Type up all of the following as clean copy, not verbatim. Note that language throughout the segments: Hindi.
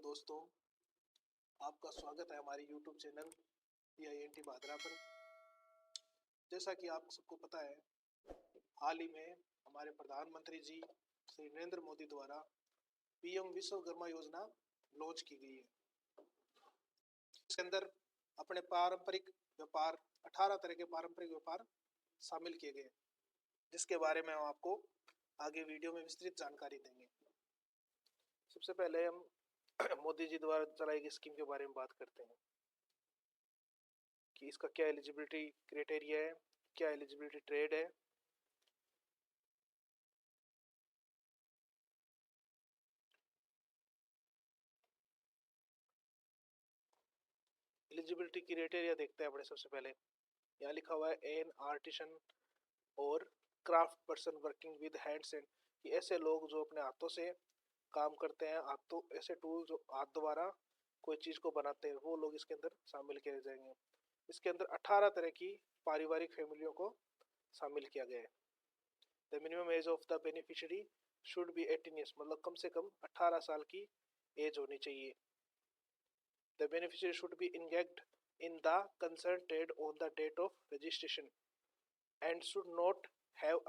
दोस्तों, आपका स्वागत है हमारे YouTube चैनल PINT भादरा पर। जैसा कि आप सबको पता है, हाल ही में हमारे प्रधानमंत्री जी श्री नरेंद्र मोदी द्वारा PM विश्वकर्मा योजना लॉन्च की गई है। इसके अंदर अपने पारंपरिक व्यापार 18 तरह के पारंपरिक व्यापार शामिल किए गए, जिसके बारे में हम आपको आगे वीडियो में विस्तृत जानकारी देंगे। सबसे पहले हम मोदी जी द्वारा चलाई गई स्कीम के बारे में बात करते हैं कि इसका क्या एलिजिबिलिटी क्राइटेरिया है, क्या एलिजिबिलिटी ट्रेड है। एलिजिबिलिटी क्राइटेरिया देखते हैं अपने। सबसे पहले यहाँ लिखा हुआ है एन आर्टिसन और craft person working with hands and, कि ऐसे लोग जो अपने हाथों से काम करते हैं, हाथों ऐसे टूल जो हाथ द्वारा कोई चीज को बनाते हैं, वो लोग इसके अंदर शामिल किए जाएंगे। इसके अंदर 18 तरह की पारिवारिक फैमिलियों को शामिल किया गया है। The minimum age of the beneficiary should be 18 years, मतलब कम से कम 18 साल की एज होनी चाहिए। The beneficiary should be engaged in the concerned trade on the date of registration and should not have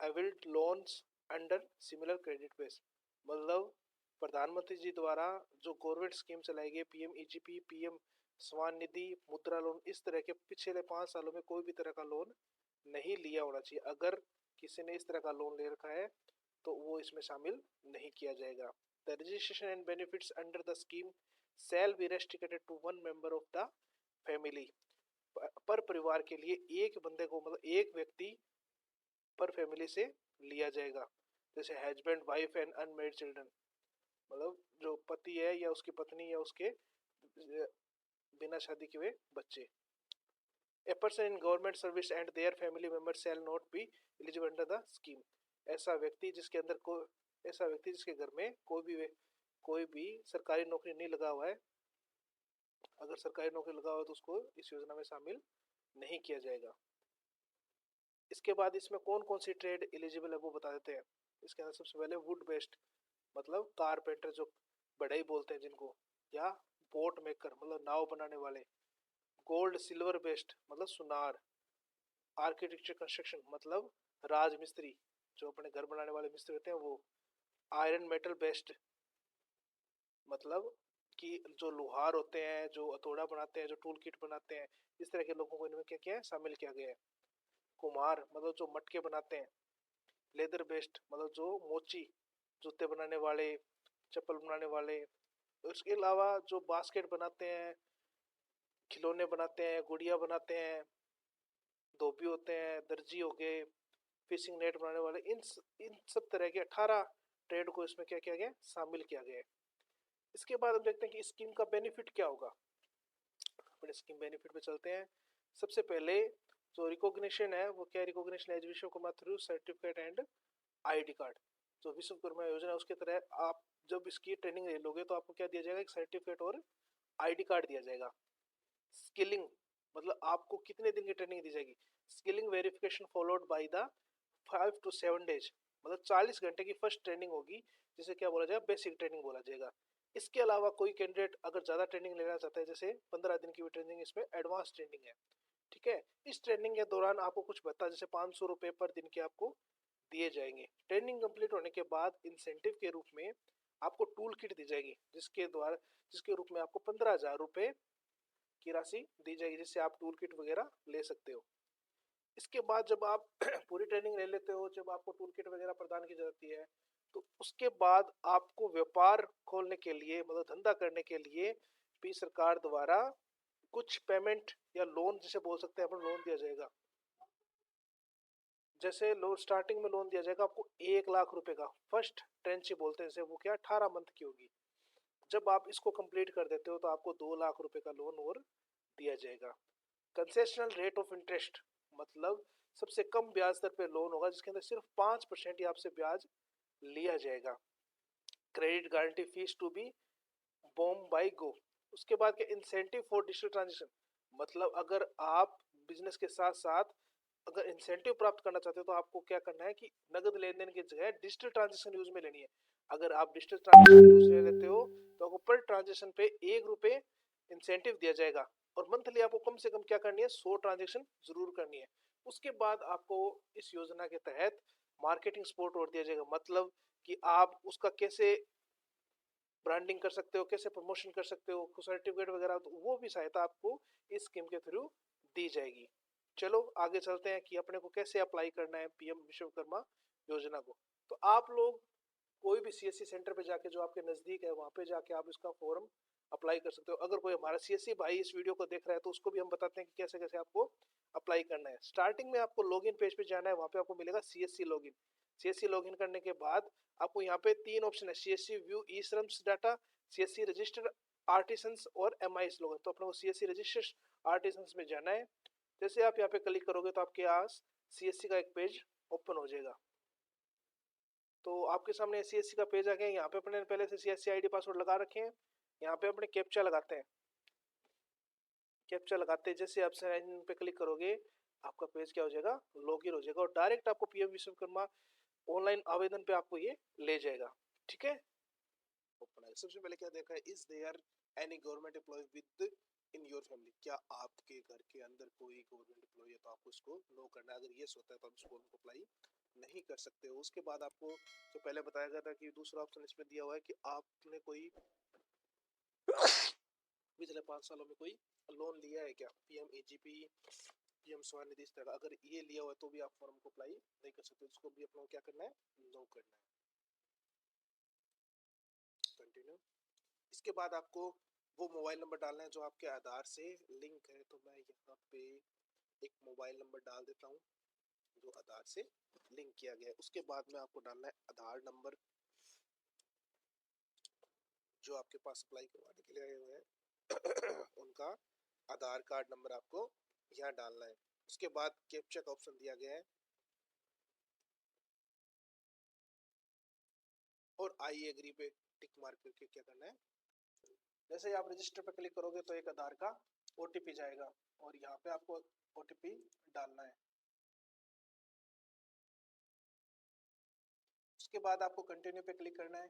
availed loans under similar credit base। मतलब प्रधानमंत्री जी द्वारा जो गवर्नमेंट स्कीम चलाई गई, PM EGP, PM स्वान निधि, मुद्रा लोन, इस तरह के पिछले 5 सालों में कोई भी तरह का लोन नहीं लिया होना चाहिए। अगर किसी ने इस तरह का लोन ले रखा है तो वो इसमें शामिल नहीं किया जाएगा। The registration and benefits under the scheme shall be restricted to one member of the family। पर परिवार के लिए एक बंदे को, मतलब एक व्यक्ति पर फैमिली से लिया जाएगा। जैसे husband, wife and unmarried children, मतलब जो पति है या उसकी पत्नी या उसके बिना शादी के हुए बच्चे। A person in government service and their family members shall not be eligible under the scheme। ऐसा व्यक्ति जिसके घर में कोई भी सरकारी नौकरी नहीं लगा हुआ है, अगर सरकारी नौकरी लगा हुआ है तो उसको इस योजना में शामिल नहीं किया जाएगा। इसके बाद इसमें कौन कौन सी ट्रेड एलिजिबल है वो बता देते हैं। इसके अंदर सबसे पहले वुड बेस्ड, मतलब कारपेंटर जो बढ़ई बोलते हैं जिनको, या बोट मेकर, मतलब नाव बनाने वाले। गोल्ड सिल्वर बेस्ड, मतलब सुनार। आर्किटेक्चर कंस्ट्रक्शन, मतलब राजमिस्त्री, जो अपने घर बनाने वाले मिस्त्री होते हैं वो। आयरन मेटल बेस्ड, मतलब कि जो लोहार होते हैं, जो हथौड़ा बनाते हैं, जो टूल किट बनाते हैं, इस तरह के लोगों को इनमें क्या क्या है शामिल किया गया है। कुम्हार, मतलब जो मटके बनाते हैं। लेदर बेस्ड, मतलब जो मोची, जूते बनाने वाले, चप्पल बनाने वाले। उसके अलावा जो बास्केट बनाते हैं, खिलौने बनाते हैं, गुड़िया बनाते हैं, धोबी होते हैं, दर्जी हो गए, फिशिंग नेट बनाने वाले, इन सब तरह के 18 ट्रेड को इसमें क्या किया गया, शामिल किया गया है। इसके बाद हम देखते हैं कि स्कीम का बेनिफिट क्या होगा। अपने स्कीम बेनिफिट पे चलते हैं। सबसे पहले जो रिकॉग्निशन है वो क्या, recognition as Vishwakarma through certificate and ID card. जो विश्वकर्मा योजना है उसके तहत आप जब इसकी ट्रेनिंग ले लोगे तो आपको क्या दिया जाएगा, एक सर्टिफिकेट और ID कार्ड दिया जाएगा। स्किलिंग, मतलब आपको कितने दिन की ट्रेनिंग दी जाएगी। Skilling verification followed by the 5 to 7 days, मतलब 40 घंटे की फर्स्ट ट्रेनिंग होगी, जिसे क्या बोला जाएगा, बेसिक ट्रेनिंग बोला जाएगा। इसके अलावा कोई कैंडिडेट अगर ज्यादा ट्रेनिंग लेना चाहता है, जैसे 15 दिन की भी ट्रेनिंग, इसमें एडवांस ट्रेनिंग है, ठीक है। इस ट्रेनिंग के दौरान आपको कुछ भत्ता जैसे 500 रुपए पर दिन के आपको दिए जाएंगे। ट्रेनिंग कंप्लीट होने के बाद इंसेंटिव के रूप में आपको टूल किट दी जाएगी, जिसके रूप में आपको 15,000 रुपए की राशि दी जाएगी, जिससे आप टूल किट वगैरह ले सकते हो। इसके बाद जब आप पूरी ट्रेनिंग ले लेते हो, जब आपको टूल किट वगैरह प्रदान की जाती है, तो उसके बाद आपको व्यापार खोलने के लिए, मतलब धंधा करने के लिए भी सरकार द्वारा कुछ पेमेंट या लोन, जिसे बोल सकते हैं अपन, लोन दिया जाएगा। जैसे लोन स्टार्टिंग में लोन दिया जाएगा आपको 1 लाख रुपए का, फर्स्ट ट्रेंची बोलते हैं जैसे, वो क्या 18 मंथ की होगी। जब आप इसको कंप्लीट कर देते हो तो आपको 2 लाख रुपए का लोन और दिया जाएगा। कंसेशनल रेट ऑफ इंटरेस्ट, मतलब सबसे कम ब्याज दर पे लोन होगा, जिसके अंदर सिर्फ 5% ही आपसे ब्याज लिया जाएगा। Credit guarantee fees to be borne by go. उसके बाद के इंसेंटिव फॉर डिजिटल ट्रांजेक्शन, मतलब अगर आप बिजनेस के साथ साथ अगर इंसेंटिव प्राप्त करना चाहते हो तो आपको क्या करना है कि नगद लेन देन की जगह डिजिटल ट्रांजेक्शन यूज में लेनी है। अगर आप डिजिटल ट्रांजेक्शन यूज में लेते हो तो आपको पर ट्रांजेक्शन पे 1 रुपए इंसेंटिव दिया जाएगा और मंथली आपको कम से कम क्या करनी है 100 ट्रांजेक्शन जरूर करनी है। उसके बाद आपको इस योजना के तहत मार्केटिंग सपोर्ट और दिया जाएगा, मतलब कि आप उसका कैसे ब्रांडिंग कर सकते हो, कैसे प्रमोशन कर सकते हो, सर्टिफिकेट वगैरह, तो वो भी सहायता आपको इस स्कीम के थ्रू दी जाएगी। चलो आगे चलते हैं कि अपने को कैसे अप्लाई करना है पीएम विश्वकर्मा योजना को। तो आप लोग कोई भी सीएससी सेंटर पे जाके जो आपके नजदीक है वहां पे जाके आप इसका फॉर्म अप्लाई कर सकते हो। अगर कोई हमारा सीएससी भाई इस वीडियो को देख रहा है तो उसको भी हम बताते हैं कि कैसे कैसे आपको अप्लाई करना है। स्टार्टिंग में आपको लॉगिन पेज पे जाना है, वहां पे आपको मिलेगा सीएससी लॉगिन। सीएससी लॉगिन करने के बाद आपको यहाँ पे 3 ऑप्शन है, सीएससी व्यू ई श्रम्स डाटा, सीएससी रजिस्टर्ड आर्टिसंस और एमआईएस लॉगिन। तो अपने को सीएससी रजिस्टर्ड आर्टिसंस में जाना है। जैसे आप यहाँ पे क्लिक करोगे तो आपके पास सीएससी का एक पेज ओपन हो जाएगा। तो आपके सामने सीएससी का पेज आ गया। यहाँ पे अपने पहले से सीएससी आईडी पासवर्ड लगा रखे हैं। यहाँ पे अपने कैप्चा लगाते हैं। कैप्चा लगाते हैं जैसे आप साइन इन पे क्लिक करोगे आपका पेज क्या हो जाएगा, लॉगिन हो जाएगा और डायरेक्ट आपको पीएम विश्वकर्मा ऑनलाइन आवेदन पे आपको ये ले जाएगा। ठीक है, सबसे पहले क्या देखा है, is there any government employ within your family, क्या आपके घर के अंदर कोई गवर्नमेंट एम्प्लॉय है, तो आपको इसको नो करना है। अगर ये होता है तो आप इसको अप्लाई नहीं कर सकते हो। उसके बाद आपको जो पहले बताया गया था कि दूसरा ऑप्शन इसमें दिया हुआ है कि आपने कोई पिछले 5 सालों में कोई लोन लिया है क्या, पीएम एजीपी, पीएम स्वनिधि इस तरह, अगर ये लिया हुआ है तो भी आप फॉर्म को अप्लाई नहीं कर सकते। इसको भी अपना क्या करना है, नो करना है। कंटिन्यू। इसके बाद आपको वो मोबाइल नंबर डालना है जो आपके आधार से लिंक है। तो मैं यहाँ पे एक मोबाइल नंबर डाल देता हूँ जो आधार से लिंक किया गया है। उसके बाद में आपको डालना है आधार नंबर जो आपके पास अप्लाई करवाने के लिए आए हुए हैं उनका आधार कार्ड नंबर आपको यहाँ डालना है। उसके बाद कैप्चा का ऑप्शन दिया गया है और आई एग्री पे टिक मार्क करके क्या करना है। जैसे ही आप रजिस्टर पे क्लिक करोगे तो एक आधार का ओटीपी जाएगा और यहाँ पे आपको ओटीपी डालना है। उसके बाद आपको कंटिन्यू पे क्लिक करना है।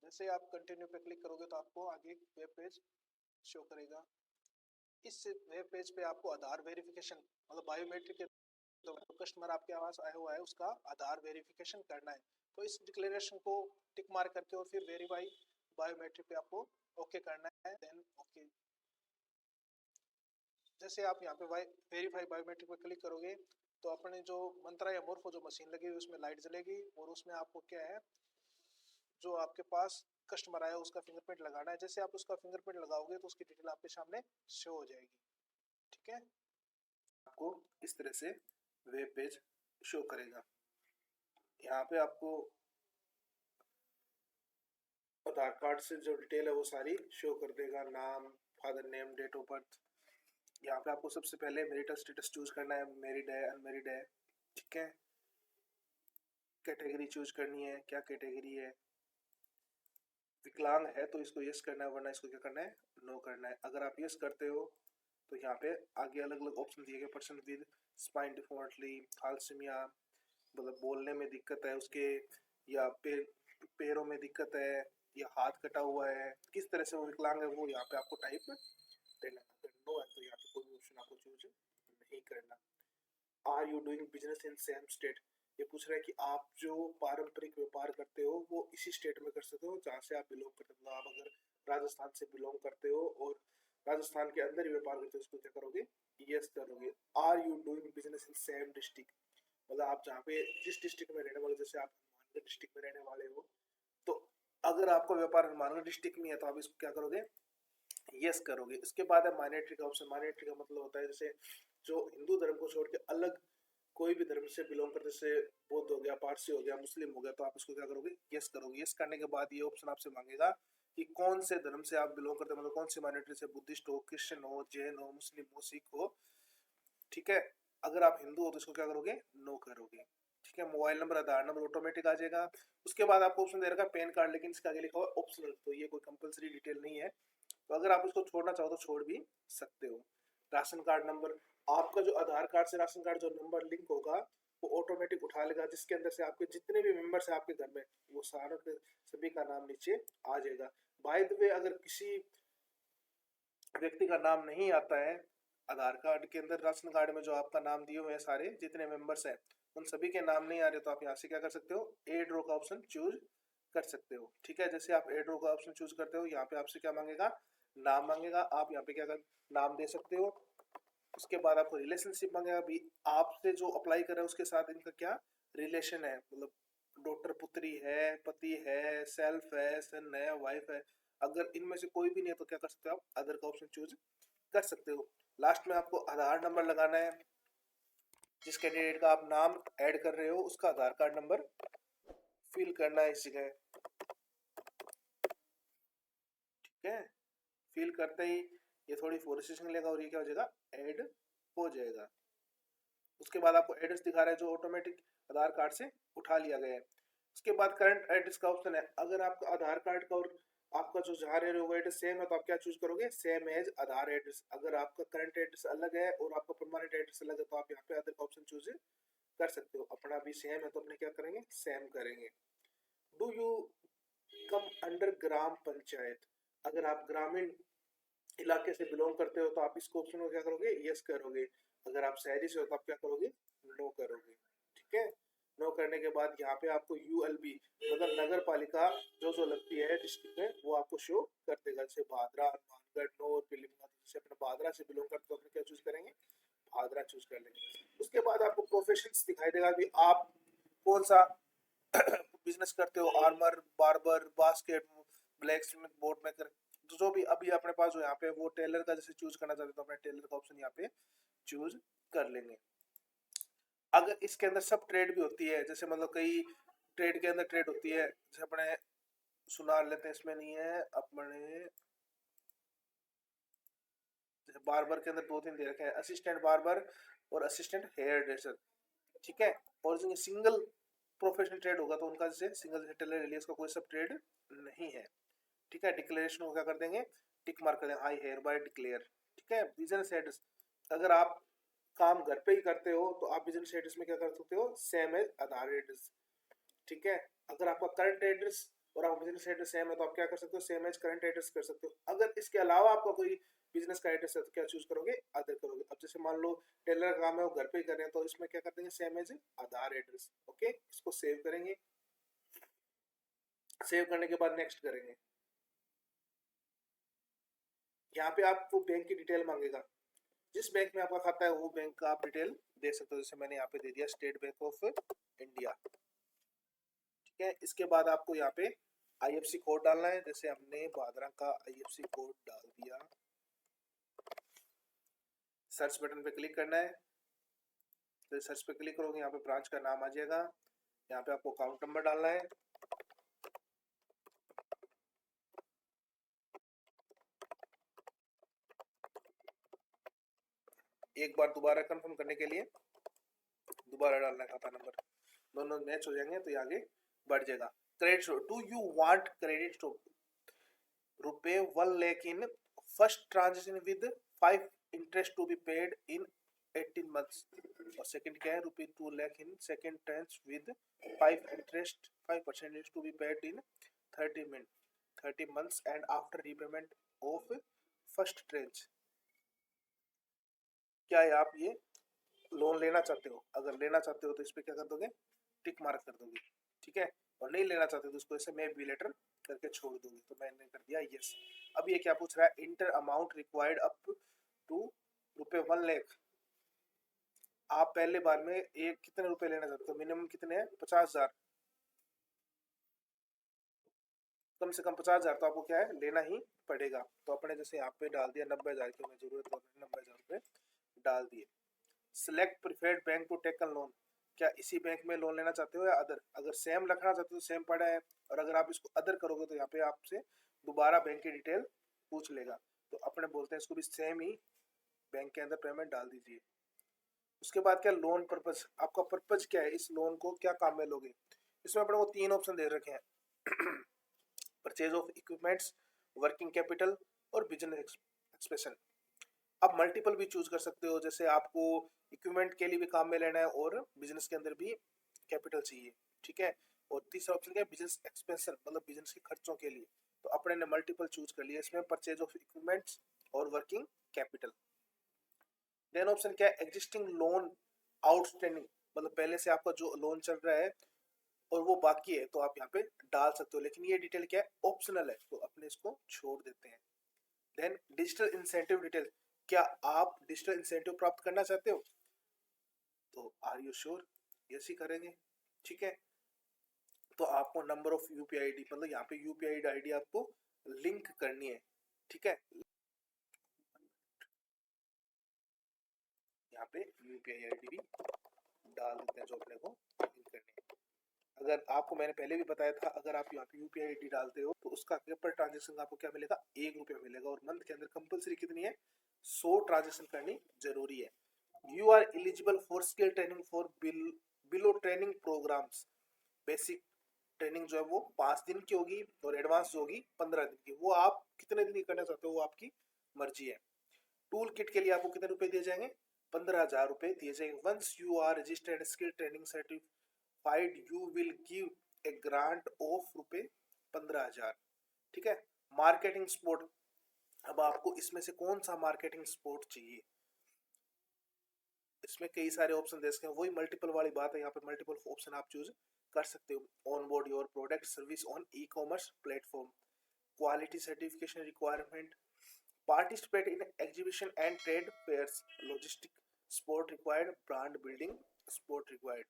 जैसे आप कंटिन्यू पे क्लिक करोगे तो आपको आगे वेब पेज शो करेगा। इस वेब पेज पे आपको आधार वेरिफिकेशन मतलब बायोमेट्रिक के तो कस्टमर आपके पास आया हुआ है उसका आधार वेरिफिकेशन करना है। तो इस डिक्लेरेशन को टिक मार्क करके और फिर वेरीफाई बायोमेट्रिक पे आपको ओके करना है। Then okay. जैसे आप यहाँ पे वेरीफाई बायोमेट्रिक पे क्लिक करोगे तो अपने जो मंत्रा या मोर्फो जो मशीन लगी हुई उसमें लाइट जलेगी और उसमें आपको क्या है जो आपके पास कस्टमर आया उसका फिंगरप्रिंट लगाना है। जैसे आप उसका फिंगरप्रिंट लगाओगे तो उसकी डिटेल आपके सामने शो हो जाएगी। ठीक है, आपको इस तरह से वेब पेज शो करेगा। यहाँ पे आपको आधार कार्ड से जो डिटेल है वो सारी शो कर देगा, नाम, father name, date of birth. यहाँ पे आपको सबसे पहले मैरिटल स्टेटस चूज करना है, मैरिड है अनमैरिड है। ठीक है, कैटेगरी चूज करनी है, क्या कैटेगरी है। विकलांग है तो इसको यस करना है वरना इसको क्या करना है, नो करना है। अगर आप यस करते हो तो यहाँ पे आगे अलग अलग ऑप्शन दिए गए। Person with spine defaultly, thalassaemia मतलब बोलने में दिक्कत है उसके, या पैरों में दिक्कत है, या हाथ कटा हुआ है, किस तरह से वो विकलांग है वो यहाँ पे आपको टाइप देना। अगर नो है तो यहाँ पे कोई भी ऑप्शन आपको चूज नहीं करना। Are you doing business in same state, ये पूछ रहा है कि आप जो पारंपरिक व्यापार करते हो वो इसी स्टेट में कर सकते हो जहाँ से आप बिलोंग करते हो। आप अगर राजस्थान से बिलोंग करते हो और राजस्थान के अंदर ही व्यापार करते हो उसको क्या करोगे, यस करोगे। Are you doing business in same district, मतलब आप जहाँ पे जिस डिस्ट्रिक्ट में रहने वाले, जैसे आप हनुमानगढ़ डिस्ट्रिक्ट में रहने वाले हो तो अगर आपका व्यापार हनुमानगढ़ डिस्ट्रिक्ट में है तो आप इसको क्या करोगे, यस करोगे। इसके बाद है माइनॉरिटी का ऑप्शन। माइनॉरिटी का मतलब होता है जैसे जो हिंदू धर्म को छोड़ के अलग कोई भी धर्म से बिलोंग करते, जैसे बौद्ध हो गया, पारसी हो गया, मुस्लिम हो गया, तो आप इसको क्या करोगे, यस करोगे। यस करने के बाद ये ऑप्शन आपसे मांगेगा कि कौन से धर्म से आप बिलोंग करते हो, मतलब कौन सी माइनॉरिटी से, बुद्धिस्ट हो, क्रिश्चियन हो, जैन हो, मुस्लिम हो, सिख हो। ठीक है, अगर आप हिंदू हो तो इसको क्या करोगे, नो करोगे। ठीक है, मोबाइल नंबर, आधार नंबर ऑटोमेटिक आ जाएगा। उसके बाद आपको ऑप्शन दे रखा है पैन कार्ड, लेकिन इसके आगे लिखा हुआ ऑप्शनल, तो ये कोई कंपलसरी डिटेल नहीं है। तो अगर आप इसको छोड़ना चाहो तो छोड़ भी सकते हो। राशन कार्ड नंबर आपका जो आधार कार्ड से राशन कार्ड जो नंबर लिंक होगा वो ऑटोमेटिक उठा लेगा, जिसके अंदर से आपके जितने भी मेंबर्स हैं आपके घर में वो सारों के सभी का नाम नीचे आ जाएगा। बाय द वे, अगर किसी व्यक्ति का नाम नहीं आता है आधार कार्ड के अंदर, राशन कार्ड में जो आपका नाम दिए हुए हैं सारे जितने मेंबर्स हैं उन सभी के नाम नहीं आ रहे, तो आप यहाँ से क्या कर सकते हो, एड रो का ऑप्शन चूज कर सकते हो। ठीक है, जैसे आप एड रो का ऑप्शन चूज करते हो, यहाँ पे आपसे क्या मांगेगा, नाम मांगेगा, आप यहाँ पे क्या कर नाम दे सकते हो। उसके बाद आपको रिलेशनशिप मांगेगा, भी आपसे जो अप्लाई कर रहा है उसके साथ इनका क्या रिलेशन है, मतलब डॉटर पुत्री है, पति है, सेल्फ है, सन है, वाइफ है। अगर इनमें से कोई भी नहीं है तो क्या कर सकते हो आप, अदर का ऑप्शन चूज कर सकते हो। लास्ट में आपको आधार नंबर लगाना है, जिस कैंडिडेट का आप नाम ऐड कर रहे हो उसका आधार कार्ड नंबर फिल करना है इस जगह। ठीक है, फिल करते ही ये थोड़ी प्रोसेसिंग लेगा और ये क्या हो जाएगा, ऐड हो जाएगा। उसके बाद आपको एड्रेस दिखा रहा है जो ऑटोमेटिक आधार कार्ड से उठा लिया गया है। उसके बाद करंट एड्रेस का ऑप्शन है, अगर आपका आधार कार्ड का और आपका जो जहाँ रह रहे हो एड्रेस सेम है तो आप क्या चूज करोगे, सेम एज आधार एड्रेस। अगर आपका करंट एड्रेस अलग है और आपका परमानेंट एड्रेस अलग है तो आप यहाँ पे अदर का ऑप्शन चूज कर सकते हो। अपना भी सेम है तो अपने क्या करेंगे, सेम करेंगे। डू यू कम अंडर ग्राम पंचायत, अगर आप ग्रामीण इलाके से बिलोंग करते हो तो आप इसको ऑप्शन को क्या करोगे, यस करोगे। अगर आप शहरी से हो तो आप क्या करोगे, नो करोगे। ठीक है, नो करने के बाद यहाँ पे आपको यूएलबी मतलब नगर पालिका जो जो लगती है डिस्ट्रिक्ट में वो आपको शो कर देगा, जैसे भादरा, हनुमानगढ़, नौर, पिलीभीत। जैसे अपने भादरा से बिलोंग करते हो अपने क्या चूज करेंगे, भादरा चूज कर लेंगे। उसके बाद आपको प्रोफेशंस दिखाई देगा कि आप कौन सा बिजनेस करते हो, armour, barber, basket, black Smith, board maker, तो जो भी अभी अपने पास जो यहाँ पे वो टेलर का जैसे चूज करना चाहते हो तो अपने टेलर का ऑप्शन यहाँ पे चूज कर लेंगे। अगर इसके अंदर सब ट्रेड भी होती है, जैसे मतलब कई ट्रेड के अंदर ट्रेड होती है, जैसे अपने सुनार लेते हैं, इसमें नहीं है अपने, जैसे बार्बर के अंदर दो तीन दे रखे हैं, असिस्टेंट बार्बर और असिस्टेंट हेयर ड्रेसर। ठीक है, और जो सिंगल प्रोफेशनल ट्रेड होगा तो उनका जैसे सिंगल टेलर रिलीज का कोई सब ट्रेड नहीं है। ठीक है, डिक्लेरेशन को क्या कर देंगे, टिक मार्क कर देंगे, आई हेयर बाय डिक्लेयर। ठीक है, बिजनेस एड्रेस, अगर आप काम घर पे ही करते हो तो आप बिजनेस एड्रेस में क्या कर सकते हो, सेम एज आधार एड्रेस। ठीक है, अगर आपका करंट एड्रेस और आपका बिजनेस एड्रेस सेम है तो आप क्या कर सकते हो, सेम एज करंट एड्रेस कर सकते हो। अगर इसके अलावा आपका कोई बिजनेस का एड्रेस है तो क्या चूज करोगे, अदर करोगे। अब जैसे मान लो टेलर का काम है वो घर पे ही कर रहे हैं तो इसमें क्या कर देंगे, सेम एज आधार एड्रेस। ओके, इसको सेव करेंगे, सेव करने के बाद नेक्स्ट करेंगे। यहाँ पे आपको बैंक की डिटेल मांगेगा, जिस बैंक में आपका खाता है वो बैंक का आप डिटेल दे सकते हो, जैसे मैंने यहाँ पे दे दिया स्टेट बैंक ऑफ इंडिया। ठीक है, इसके बाद आपको यहाँ पे आईएफसी कोड डालना है, जैसे हमने भादरा का आईएफसी कोड डाल दिया। सर्च बटन पे क्लिक करना है, तो सर्च पे क्लिक करोगे यहाँ पे ब्रांच का नाम आ जाएगा, यहाँ पे आपको अकाउंट नंबर डालना है। एक बार दोबारा कंफर्म करने के लिए दोबारा डालना है खाता नंबर, दोनों मैच हो जाएंगे तो ये आगे बढ़ जाएगा। Credit, do you want credit रुपए 1 lakh in first transaction with 5 interest to be paid in 18 months, और सेकंड क्या है, रुपए 2 lakh in second tranche with 5 interest 5% to be paid in 30 months and after repayment of first tranche. क्या है, आप ये लोन लेना चाहते हो, अगर लेना चाहते हो तो इस पे क्या कर दोगे, टिक मार्क कर दोगे। ठीक है, और नहीं लेना चाहते तो इसको ऐसे मे बी लेटर करके छोड़ दोगे, तो मैंने कर दिया यस। अब ये क्या पूछ रहा है, enter amount required up to रुपए 1 लाख। आप पहले बार में एक कितने रुपए लेना चाहते हो, मिनिमम कितने हैं, 50,000, कम से कम 50,000 तो आपको क्या है लेना ही पड़ेगा। तो अपने जैसे यहाँ पे डाल दिया 90,000 की हमें जरूरत है, 90,000 रुपए डाल दिए। Select preferred bank to take loan, क्या इसी बैंक में लोन लेना चाहते हो या अदर, अगर सेम रखना चाहते हो तो सेम पड़ा है, और अगर आप इसको अदर करोगे तो यहाँ पे आपसे दोबारा बैंक की डिटेल पूछ लेगा, तो अपने बोलते हैं इसको भी सेम ही बैंक के अंदर पेमेंट डाल दीजिए। उसके बाद क्या, लोन पर्पज, आपका पर्पज क्या है, इस लोन को क्या काम में लोगे। इसमें अपने को 3 ऑप्शन दे रखे हैं purchase of equipments, working capital और बिजनेस एक्सपेंशन। आप मल्टीपल भी चूज कर सकते हो, जैसे आपको इक्विपमेंट के लिए भी काम में लेना है और बिजनेस के अंदर भी कैपिटल चाहिए, ठीक है। और तीसरा ऑप्शन क्या है, बिजनेस एक्सपेंशन, मतलब बिजनेस के खर्चों के लिए। तो अपने ने मल्टीपल चूज कर लिया इसमें, परचेज ऑफ इक्विपमेंट्स और वर्किंग कैपिटल। देन ऑप्शन क्या है, एग्जिस्टिंग लोन आउटस्टैंडिंग, मतलब पहले से आपका जो लोन चल रहा है और वो बाकी है, तो आप यहाँ पे डाल सकते हो, लेकिन ये डिटेल क्या है, ऑप्शनल है, तो अपने इसको छोड़ देते हैं। देन डिजिटल इंसेंटिव डिटेल, क्या आप डिजिटल इंसेंटिव प्राप्त करना चाहते हो, तो आर यू श्योर, यस ही करेंगे, ठीक है। तो आपको नंबर ऑफ यूपीआई आईडी, मतलब यहाँ पे यूपीआई आईडी आपको लिंक करनी है, ठीक है। यहाँ पे यूपीआई आईडी भी डाल देते हैं जो अपने को लिंक करनी है। अगर आपको मैंने पहले भी बताया था, अगर आप यहाँ पे यूपीआई आईडी डालते हो तो उसका पर ट्रांजेक्शन आपको क्या मिलेगा, 1 रुपया मिलेगा, और मंथ के अंदर कंपलसरी कितनी है, 100 ट्रांजेक्शन करनी जरूरी है। You are eligible for skill training for below training programmes, basic training जो है वो 5 दिन की होगी और एडवांस जो होगी 15 दिन की, वो आप कितने दिन की करना चाहते हो वो आपकी मर्जी है। टूल किट के लिए आपको कितने रुपए दिए जाएंगे, 15,000 रुपए दिए जाएंगे। Once you are registered skill training certified you will give a grant of रुपए 15,000, ठीक है। मार्केटिंग सपोर्ट, अब आपको इसमें से कौन सा मार्केटिंग सपोर्ट चाहिए, इसमें कई सारे ऑप्शन दे सकते हैं, वही मल्टीपल वाली बात है, यहाँ पे मल्टीपल ऑप्शन आप चूज कर सकते हो। On board your product service on e commerce platform, quality certification requirement, participate in exhibition and trade fairs, logistic support required, brand building support required,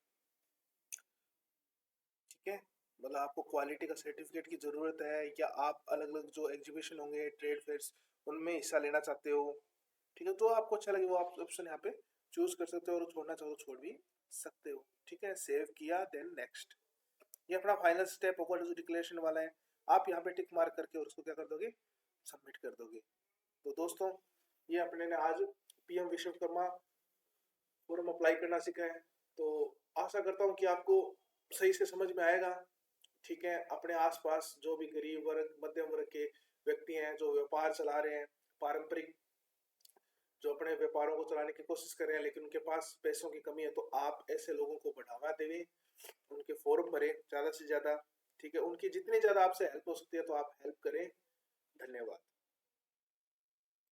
ठीक है। मतलब आपको क्वालिटी का सर्टिफिकेट की जरूरत है, या आप अलग अलग जो एग्जीबिशन होंगे ट्रेड फेयर्स उनमें हिस्सा लेना चाहते हो, ठीक है। जो आपको अच्छा लगे वो आप ऑप्शन यहाँ पे चूज कर सकते हो, और छोड़ना चाहो तो छोड़ भी सकते हो, ठीक है। सेव किया, देन नेक्स्ट, ये अपना फाइनल स्टेप होगा जो डिक्लेरेशन वाला है। आप यहाँ पे टिक मार्क करके और उसको क्या कर दोगे, सबमिट कर दोगे। तो दोस्तों ये अपने ने आज पीएम विश्वकर्मा फोरम अप्लाई करना सीखा है, तो आशा करता हूँ कि आपको सही से समझ में आएगा, ठीक है। अपने आसपास जो भी गरीब वर्ग मध्यम वर्ग के व्यक्ति हैं जो व्यापार चला रहे हैं, पारंपरिक जो अपने व्यापारों को चलाने की कोशिश कर रहे हैं लेकिन उनके पास पैसों की कमी है, तो आप ऐसे लोगों को बढ़ावा देवे, उनके फोरम भरे ज्यादा से ज्यादा, ठीक है। उनकी जितनी ज्यादा आपसे हेल्प हो सकती है तो आप हेल्प करें। धन्यवाद।